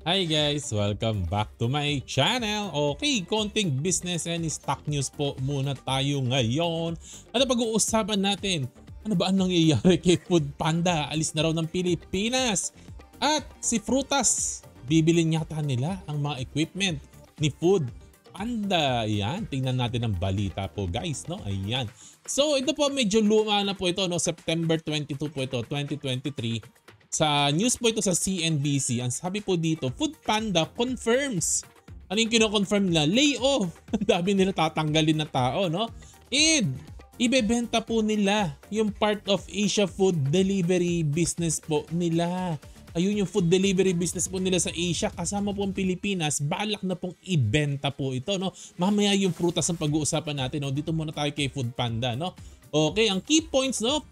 Hi guys! Welcome back to my channel. Okay, konting business and stock news po muna tayo ngayon. Ano pag-uusapan natin? Ano ba ang nangyayari kay Food Panda? Alis na raw ng Pilipinas. At si Frutas, bibilin yata nila ang mga equipment ni Food Panda. Ayan, tingnan natin ang balita po guys, no? Ayan. So ito po medyo luma na po ito, no? September 22 po ito, 2023. Sa news po ito sa CNBC, ang sabi po dito, Food Panda confirms. Ano yung kino-confirm nila? Layoff. Ang dami nila tatanggalin na tao, no? And ibebenta po nila yung part of Asia food delivery business po nila. Ayun yung food delivery business po nila sa Asia, kasama po ang Pilipinas, balak na pong ibenta po ito, no? Mamaya yung prutas ang pag-uusapan natin, no? Dito muna tayo kay Food Panda, no? Okay, ang key points, no?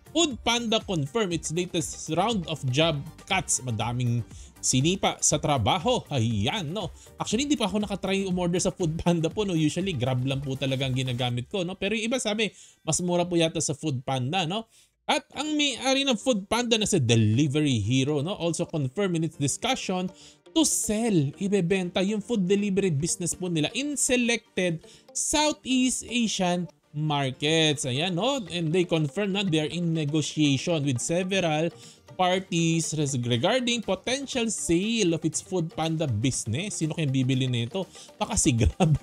Food Panda confirm its latest round of job cuts. Madaming sinipa sa trabaho. Ayan, no. Actually, hindi pa ako nakatry umorder sa Food Panda po, no. Usually, Grab lang po talaga ang ginagamit ko, no. Pero yung iba sabi, mas mura po yata sa Food Panda, no. At ang may-ari ng Food Panda na si Delivery Hero, no, also confirm in its discussion to sell, ibebenta yung food delivery business po nila in selected Southeast Asian markets. Ayan, no? And they confirm na they're in negotiation with several parties regarding potential sale of its Food Panda business. Sino kayang bibili nito? Baka si Grab.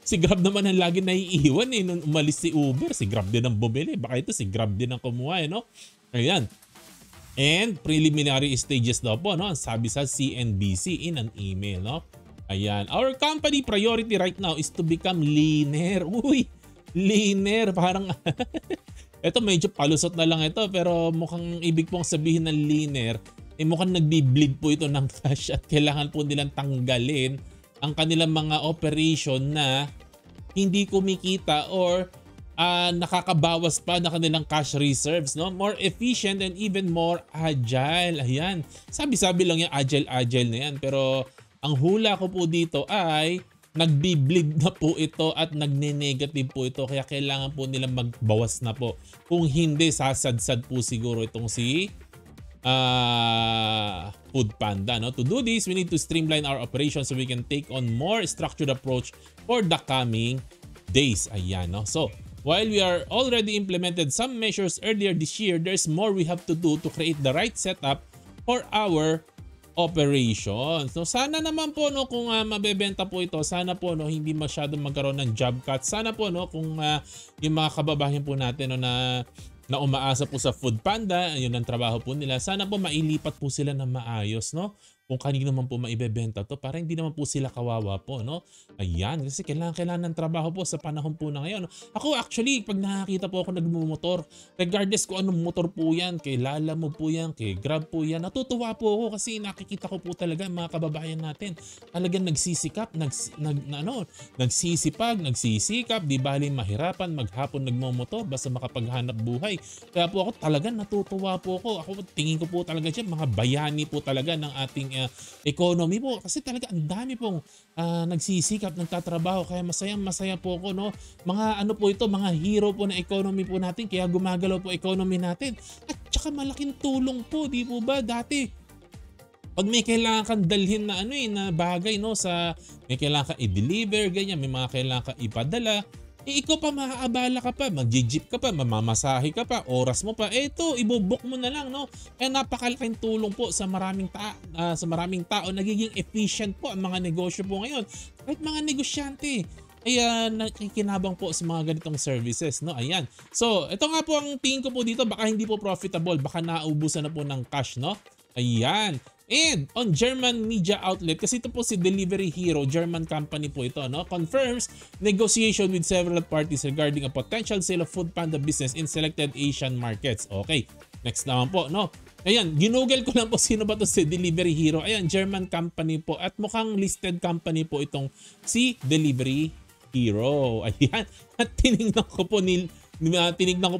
Si Grab naman ang lagi naiiwan eh. Nung umalis si Uber, si Grab din ang bumili. Baka ito si Grab din ang kumuha, eh, no? Ayan. And preliminary stages daw po, no? Sabi sa CNBC in an email, no? Ayan. Our company priority right now is to become leaner. Uy! Leaner, parang ito medyo palusot na lang ito, pero mukhang ibig pong sabihin ng leaner, mukhang nagbi-bleed po ito ng cash at kailangan po nilang tanggalin ang kanilang mga operation na hindi kumikita or nakakabawas pa na kanilang cash reserves, no? More efficient and even more agile. Ayan. Sabi-sabi lang yung agile na yan, pero ang hula ko po dito ay nagbi-bleed na po ito at nagne-negative po ito, kaya kailangan po nila magbawas na po. Kung hindi, sasadsad po siguro itong si Food Panda, no? To do this, we need to streamline our operations so we can take on more structured approach for the coming days. Ayan, no? So, while we are already implemented some measures earlier this year, there's more we have to do to create the right setup for our operations. So sana naman po, no, kung mabebenta po ito, sana po, no, hindi masyadong magkaroon ng job cuts. Sana po, no, kung yung mga kababayan po natin, no, na umaasa po sa Food Panda, yun ang trabaho po nila, sana po mailipat po sila ng maayos, no? Kung kanino naman po maibebenta to, para hindi naman po sila kawawa po, no? Ayan, kasi kailangan ng trabaho po sa panahon po na ngayon. Ako actually, pag nakakita po ako nagmumotor, regardless kung anong motor po yan, kay Lala mo po yan, kay Grab po yan, natutuwa po ako kasi nakikita ko po talaga mga kababayan natin. Talagang nagsisikap, nagsisipag, nagsisikap, di bali mahirapan, maghapon nagmumotor, basta makapaghanap buhay. Kaya po ako talagang natutuwa po ako. Ako tingin ko po talaga dyan, mga bayani po talaga ng ating economy po, kasi talaga ang dami pong nagsisikap, nagtatrabaho, kaya masaya po ako, no? Mga ano po ito, mga hero po na economy po natin, kaya gumagalaw po economy natin. At saka malaking tulong po, di po ba? Dati pag may kailangan kang dalhin na na bagay, no, sa may kailangan ka i-deliver, ganyan, may mga kailangan ka ipadala, ikaw pa maaabala ka pa, mag-jeep ka pa, mamamasahe ka pa, oras mo pa, ito, ibobook mo na lang, no? Kaya napakalaking tulong po sa maraming tao, nagiging efficient po ang mga negosyo po ngayon. Kahit mga negosyante, ay nakikinabang po sa mga ganitong services, no? Ayan. So, ito nga po ang tingin ko po dito, baka hindi po profitable, baka naubusan na po ng cash, no? Ayan. And on German media outlet, kasi ito po si Delivery Hero, German company po ito, no, confirms negotiation with several parties regarding a potential sale of Food Panda business in selected Asian markets. Okay, next naman po, no. Ayan, ginugel ko lang po sino ba to si Delivery Hero. Ayan, German company po at mukhang listed company po itong si Delivery Hero. Ayan, at tinignan ko po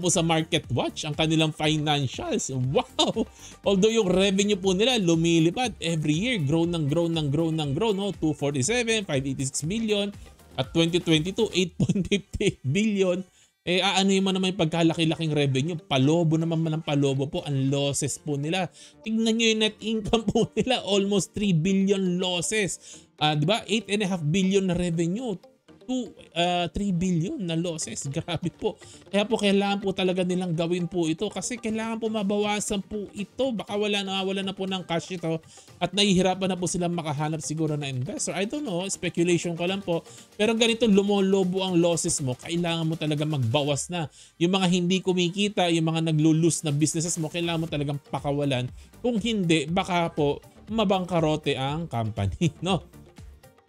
sa Market Watch ang kanilang financials. Wow! Although yung revenue po nila lumilipad every year, grow, no? 247, 586 billion at 2022, 8.58 billion. Aanohin mo naman yung pagkalaki-laking revenue, palobo naman ng palobo po ang losses po nila. Tingnan niyo yung net income po nila, almost 3 billion losses. 'Di ba? 8.5 billion na revenue. 3 billion na losses. Grabe po. Kaya po kailangan po talaga nilang gawin po ito kasi kailangan po mabawasan po ito. Baka wala na po ng cash ito at nahihirapan na po silang makahanap siguro na investor. I don't know, speculation ko lang po. Pero ganito lumolobo ang losses mo, kailangan mo talaga magbawas na. Yung mga hindi kumikita, yung mga naglo-lose na businesses mo, kailangan mo talagang pakawalan. Kung hindi, baka po mabangkarote ang company, no?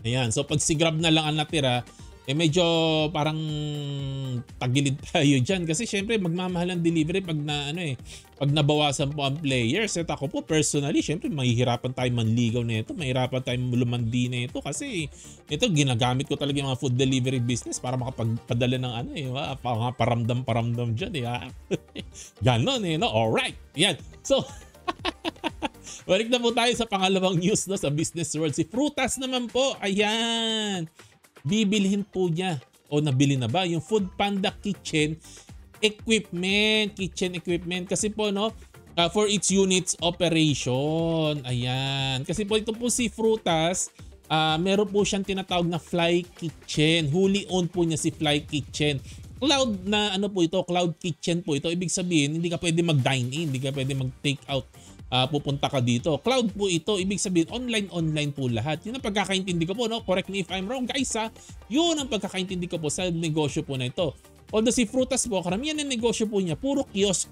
Ayan, so pag si Grab na lang ang natira, medyo parang tagilid tayo dyan kasi syempre magmamahal ang delivery pag pag nabawasan po ang players. At ako po personally, syempre mahihirapan tayo manligaw nito, mahihirapan tayo lumandi nito kasi ito ginagamit ko talaga yung mga food delivery business para makapagpadala ng paramdam-paramdam dyan Ganon no? Alright, yan. So, balik na po tayo sa pangalawang news sa business world. Si Frutas naman po, ayan. Bibilhin po niya o nabili na ba yung Food Panda kitchen equipment. Kasi po for its units operation. Ayan. Kasi po ito po si Frutas, meron po siyang tinatawag na Fly Kitchen. Wholly owned po niya si Fly Kitchen. Cloud na po ito, cloud kitchen po ito. Ibig sabihin, hindi ka pwede mag-dine in, hindi ka pwede mag-take out. Pupunta ka dito. Cloud po ito. Ibig sabihin, online po lahat. Yun ang pagkakaintindi ko po, Correct me if I'm wrong, guys, Yun ang pagkakaintindi ko po sa negosyo po na ito. Although si Frutas po, karamihan ng negosyo po niya, puro kiosk.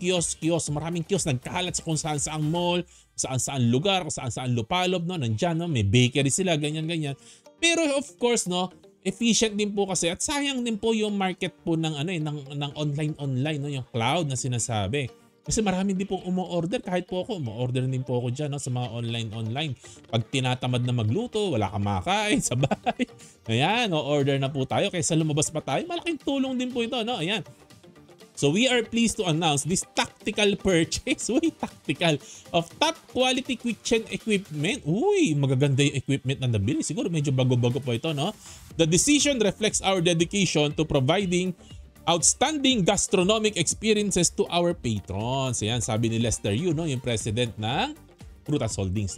Maraming kiosk, nagkalat sa kung saan-saang mall, saan-saan lugar, saan-saan lupalob, Nandyan, may bakery sila, ganyan. Pero of course, efficient din po kasi at sayang din po yung market po ng online, yung cloud na sinasabi. Kasi marami din pong umo-order, kahit po ako, umo-order din po ako dyan sa mga online. Pag tinatamad na magluto, wala kang makakain sa bahay. Ayan, order na po tayo kaysa lumabas pa tayo. Malaking tulong din po ito, Ayan. So we are pleased to announce this tactical purchase, tactical, of top quality kitchen equipment. Magaganda yung equipment na nabili. Siguro medyo bago-bago po ito, The decision reflects our dedication to providing outstanding gastronomic experiences to our patrons. Ayan, sabi ni Lester Yu, yung president ng Frutas Holdings,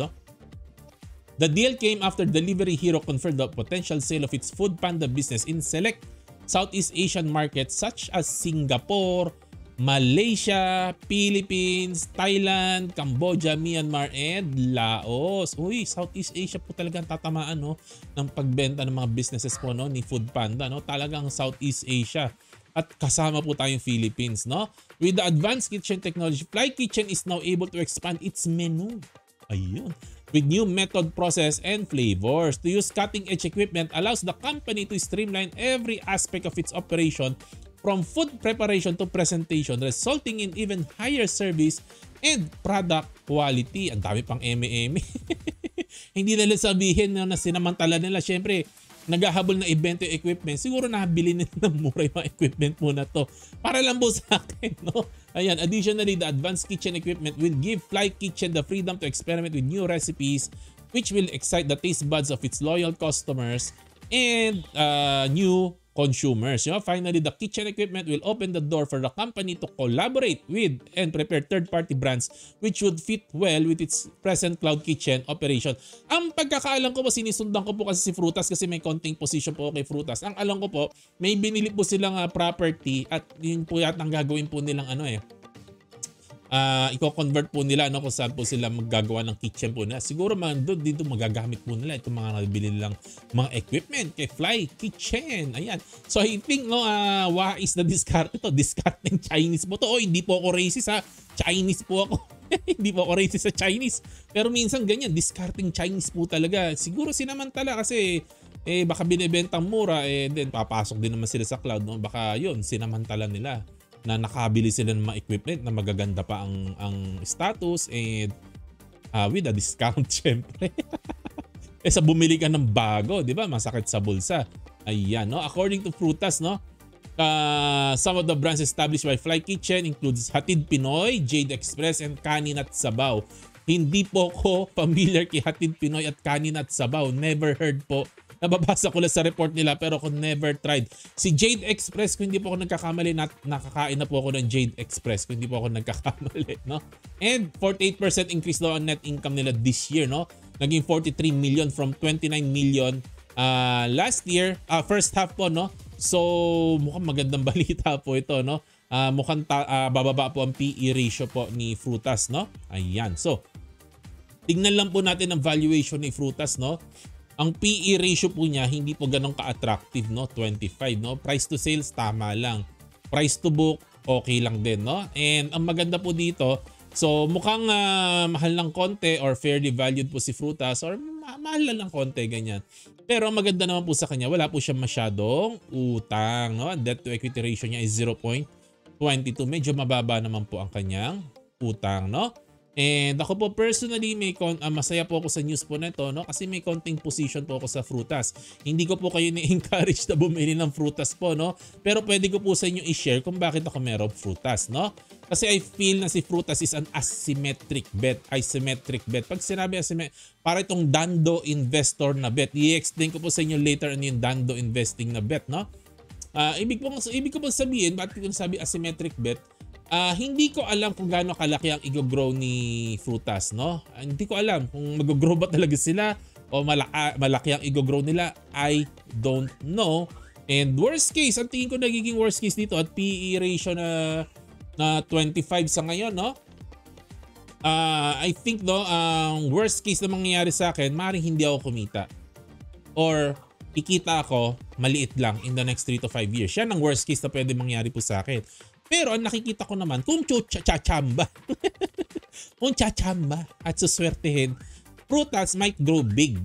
The deal came after Delivery Hero confirmed the potential sale of its Food Panda business in select Southeast Asian markets such as Singapore, Malaysia, Philippines, Thailand, Cambodia, Myanmar, and Laos. Southeast Asia po talaga ang tatamaan ng pagbenta ng mga businesses po ni Food Panda. Talagang Southeast Asia. At kasama po tayong Philippines, With the advanced kitchen technology, Fly Kitchen is now able to expand its menu. Ayun. With new method, process, and flavors. To use cutting-edge equipment allows the company to streamline every aspect of its operation from food preparation to presentation, resulting in even higher service and product quality. Ang dami pang eme-eme. Hindi nila sabihin na sinamantala nila. Siyempre, naghahabol na ibenta yung equipment, siguro nabili nila ng mura yung mga equipment muna to. Para lang po sa akin, Ayan, additionally, the advanced kitchen equipment will give Fly Kitchen the freedom to experiment with new recipes which will excite the taste buds of its loyal customers and new consumers. Finally, the kitchen equipment will open the door for the company to collaborate with and prepare third-party brands which would fit well with its present cloud kitchen operation. Ang pagkakaalam ko po, sinisundan ko po kasi si Frutas kasi may konting position po kay Frutas. Ang alam ko po, may binili po silang property at yun po yata ang gagawin po nilang i-convert po nila kung saan po sila maggagawa ng kitchen po nila. Siguro dito magagamit po nila itong mga nabili nilang mga equipment kay Fly Kitchen. Ayan. So I think wais na discard ito. Discarding Chinese po to. Hindi po ako racist Chinese po ako. Hindi po ako racist sa Chinese. Pero minsan ganyan, discarding Chinese po talaga. Siguro sinamantala kasi baka binibentang mura then papasok din naman sila sa cloud. Baka yun, sinamantala nila na nakabili sila ng mga equipment na magaganda pa ang status and with a discount syempre. Sa bumili ka ng bago, di ba? Masakit sa bulsa. Ayan, According to Frutas, some of the brands established by Fly Kitchen includes Hatid Pinoy, Jade Express, and Kanin at Sabaw. Hindi po ko familiar kay Hatid Pinoy at Kanin at Sabaw. Never heard po. Nababasa ko lang sa report nila pero ako never tried. Si Jade Express, kung hindi po ako nagkakamali, nakakain na po ako ng Jade Express kung hindi po ako nagkakamali, no? And 48% increase daw ang net income nila this year, no? Naging 43 million from 29 million last year, first half po, no? So mukhang magandang balita po ito, no? Mukhang bababa po ang PE ratio po ni Frutas, no? Ayan. So tingnan lang po natin ang valuation ni Frutas, no? Ang PE ratio po niya hindi po ganun ka-attractive, no? 25, no? Price to sales tama lang. Price to book okay lang din, no? And ang maganda po dito, so mukhang mahal ng konti or fairly valued po si Frutas or mahal lang ng konti, ganyan. Pero ang maganda naman po sa kanya, wala po siya masyadong utang, no? Debt to equity ratio niya is 0.22. Medyo mababa naman po ang kanyang utang, no? And ako po personally, masaya po ako sa news po na ito, no? Kasi may konting position po ako sa Frutas. Hindi ko po kayo ni-encourage na bumili ng Frutas po, no? Pero pwede ko po sa inyo i-share kung bakit ako meron Frutas, no? Kasi I feel na si Frutas is an asymmetric bet. Isometric bet. Pag sinabi para itong Dando investor na bet. I-explain ko po sa inyo later ano yung Dando investing na bet, no? Ibig ko po sabihin, bakit ko sabi asymmetric bet? Hindi ko alam kung gaano kalaki ang i-grow ni Frutas, no? Hindi ko alam kung mag-grow ba talaga sila o malaki ang i-grow nila. I don't know. And worst case, ang tingin ko nagiging worst case dito at PE ratio na 25 sa ngayon, no? I think, no, ang worst case na mangyayari sa akin, maaaring hindi ako kumita. Or kikita ako maliit lang in the next 3 to 5 years. Yan ang worst case na pwede mangyari po sa akin. Pero ang nakikita ko naman, kung chachamba, kung chachamba at suswertehin, Frutas might grow big.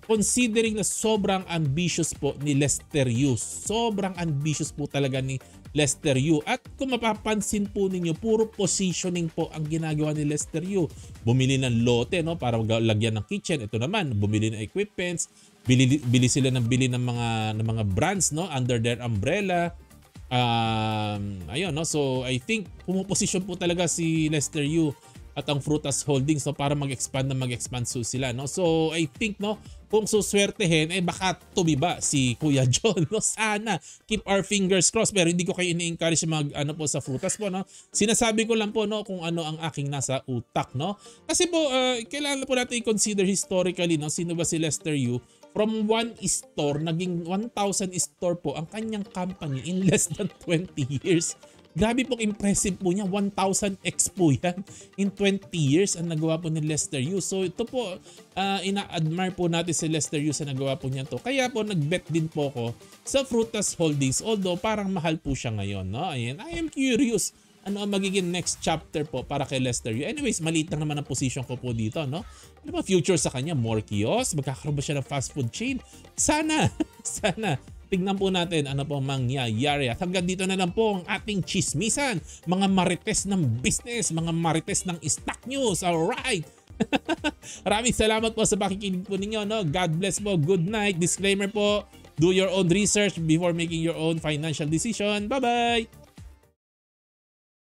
Considering na sobrang ambitious po ni Lester Yu. Sobrang ambitious po talaga ni Lester Yu. At kung mapapansin po ninyo, puro positioning po ang ginagawa ni Lester Yu. Bumili ng lote, no, para lagyan ng kitchen. Ito naman, bumili ng equipments. Bili sila ng mga brands, no, under their umbrella. Ayun, no, so I think pumuposisyon po talaga si Lester Yu at ang Frutas Holdings, no, para mag-expand so sila, no. So I think, no, kung suswertehin baka tumiba si Kuya John, no. Sana keep our fingers crossed, pero hindi ko kayo ini-encourage po sa Frutas po, no. Sinasabi ko lang po, no, kung ano ang aking nasa utak, no. Kasi po kailangan po natin i-consider historically, no, sino ba si Lester Yu. From 1 store, naging 1,000 store po ang kanyang company in less than 20 years. Grabe po, impressive po niya. 1,000x po yan. In 20 years ang nagawa po ni Lester Yu. So ito po, ina-admire po natin si Lester Yu sa nagawa po niya to. Kaya po nag-bet din po ko sa Frutas Holdings. Although parang mahal po siya ngayon, no? Ayan, I am curious. Ano ang magiging next chapter po para kay Lester Yu? Anyways, maliit lang naman ang position ko po dito, no? Ano ba future sa kanya? More kiosk? Magkakaroon ba siya ng fast food chain? Sana! Sana! Tignan po natin ano po mangyayari. At hanggang dito na lang po ang ating chismisan. Mga marites ng business, mga marites ng stock news. Alright! Maraming salamat po sa pakikinig po ninyo, no? God bless po. Good night. Disclaimer po. Do your own research before making your own financial decision. Bye-bye!